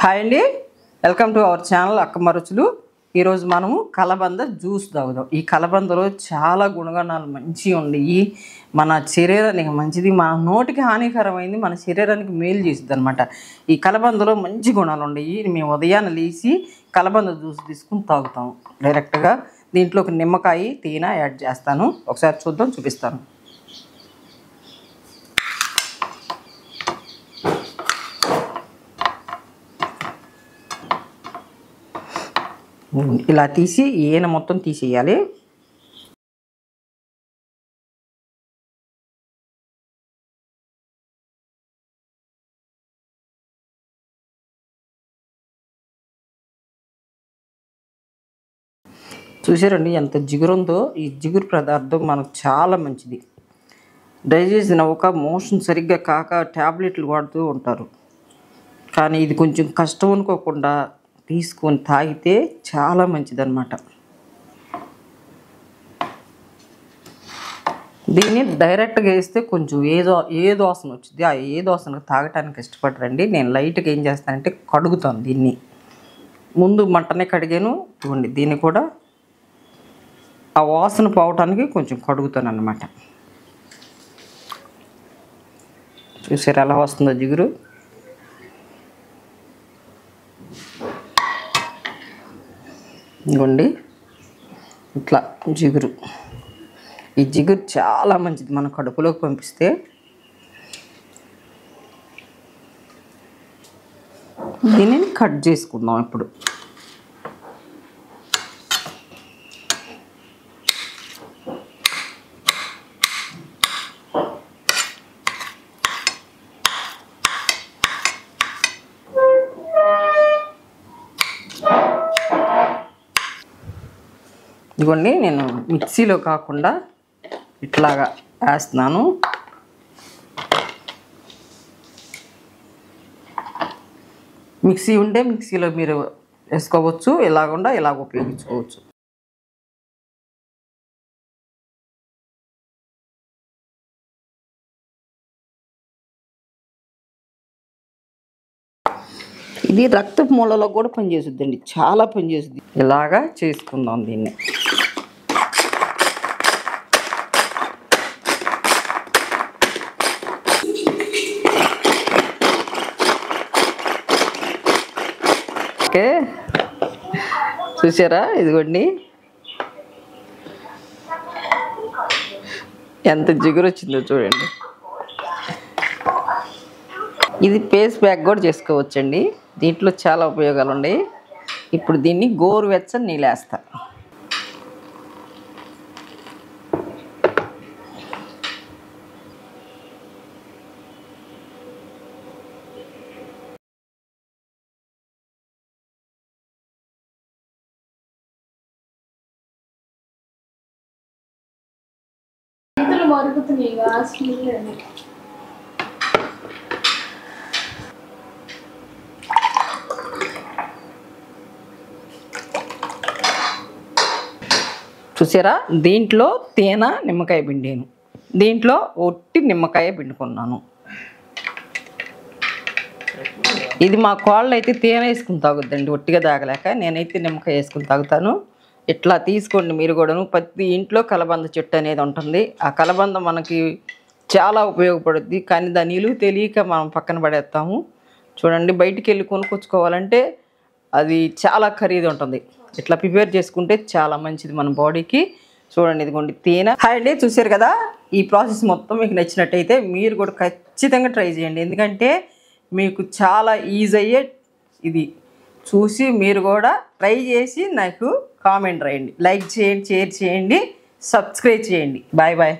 Hi అండి, welcome to our channel Akkamma రుచులు. ఈరోజు మనము కలబంద జ్యూస్ తాగుదాం. ఈ కలబందలో చాలా గుణగణాలు మంచిగా ఉన్నాయి. మన శరీరానికి మంచిది, మన నోటికి హానికరమైంది, మన శరీరానికి మేలు చేస్తుంది అనమాట. ఈ కలబందలో మంచి గుణాలు ఉన్నాయి. మేము ఉదయాన్నే లేచి కలబంద జ్యూస్ తీసుకుని తాగుతాం డైరెక్ట్గా. దీంట్లో ఒక నిమ్మకాయ తేనె యాడ్ చేస్తాను. ఒకసారి చూద్దాం, చూపిస్తాను. ఇలా తీసి ఈయన మొత్తం తీసేయాలి. చూసారండి ఎంత జిగురు ఉందో. ఈ జిగురు పదార్థం మనకు చాలా మంచిది. డైజెషన్ అవ్వక, మోషన్ సరిగ్గా కాక ట్యాబ్లెట్లు వాడుతూ ఉంటారు. కానీ ఇది కొంచెం కష్టం అనుకోకుండా తీసుకొని తాగితే చాలా మంచిదన్నమాట. దీన్ని డైరెక్ట్గా వేస్తే కొంచెం ఏ దోసన వచ్చింది, ఆ ఏ దోసనకు తాగటానికి ఇష్టపడరండి. నేను లైట్గా ఏం చేస్తానంటే కడుగుతాను. దీన్ని ముందు మంటనే కడిగాను. ఇవ్వండి, దీన్ని కూడా ఆ వాసన పోవటానికి కొంచెం కడుగుతాను అన్నమాట. చూసారు ఎలా వస్తుందో జిగురు. ఇవ్వండి ఇట్లా జిగురు. ఈ జిగురు చాలా మంచిది మన కడుపులోకి పంపిస్తే. దీనిని కట్ చేసుకుందాం ఇప్పుడు. ఇదిగోండి, నేను మిక్సీలో కాకుండా ఇట్లాగా వేస్తున్నాను. మిక్సీ ఉంటే మిక్సీలో మీరు వేసుకోవచ్చు, ఇలాగుండా ఇలాగ ఉపయోగించుకోవచ్చు. ఇది రక్త మూలలో కూడా పనిచేస్తుందండి, చాలా పనిచేస్తుంది. ఇలాగా చేసుకుందాం దీన్ని. ఓకే, చూసారా? ఇదిగోండి ఎంత జిగురు వచ్చిందో చూడండి. ఇది ఫేస్ ప్యాక్ కూడా చేసుకోవచ్చండి. దీంట్లో చాలా ఉపయోగాలు ఉన్నాయి. ఇప్పుడు దీన్ని గోరువెచ్చని నీళ్ళు వేస్తా. చూసారా? దీంట్లో తేనె నిమ్మకాయ పిండాను, దీంట్లో ఒట్టి నిమ్మకాయ పిండుకున్నాను. ఇది మా కోళ్ళు అయితే తేనె వేసుకుని తాగుద్దండి, ఒట్టిగా తాగలేక. నేనైతే నిమ్మకాయ వేసుకుని తాగుతాను. ఇట్లా తీసుకోండి మీరు కూడాను. ప్రతి ఇంట్లో కలబంద చెట్టు అనేది ఉంటుంది. ఆ కలబంద మనకి చాలా ఉపయోగపడుద్ది. కానీ దాని విలువ తెలియక మనం పక్కన పడేస్తాము. చూడండి, బయటికి వెళ్ళి కొనుక్కొచ్చుకోవాలంటే అది చాలా ఖరీదు ఉంటుంది. ఇట్లా ప్రిపేర్ చేసుకుంటే చాలా మంచిది మన బాడీకి. చూడండి, ఇదిగోండి తేనె. హాయ్ అండి, చూసారు కదా? ఈ ప్రాసెస్ మొత్తం మీకు నచ్చినట్టయితే మీరు కూడా ఖచ్చితంగా ట్రై చేయండి. ఎందుకంటే మీకు చాలా ఈజీ అయ్యే ఇది. చూసి మీరు కూడా ట్రై చేసి నాకు కామెంట్ రాయండి, లైక్ చేయండి, షేర్ చేయండి, సబ్స్క్రైబ్ చేయండి. Bye bye.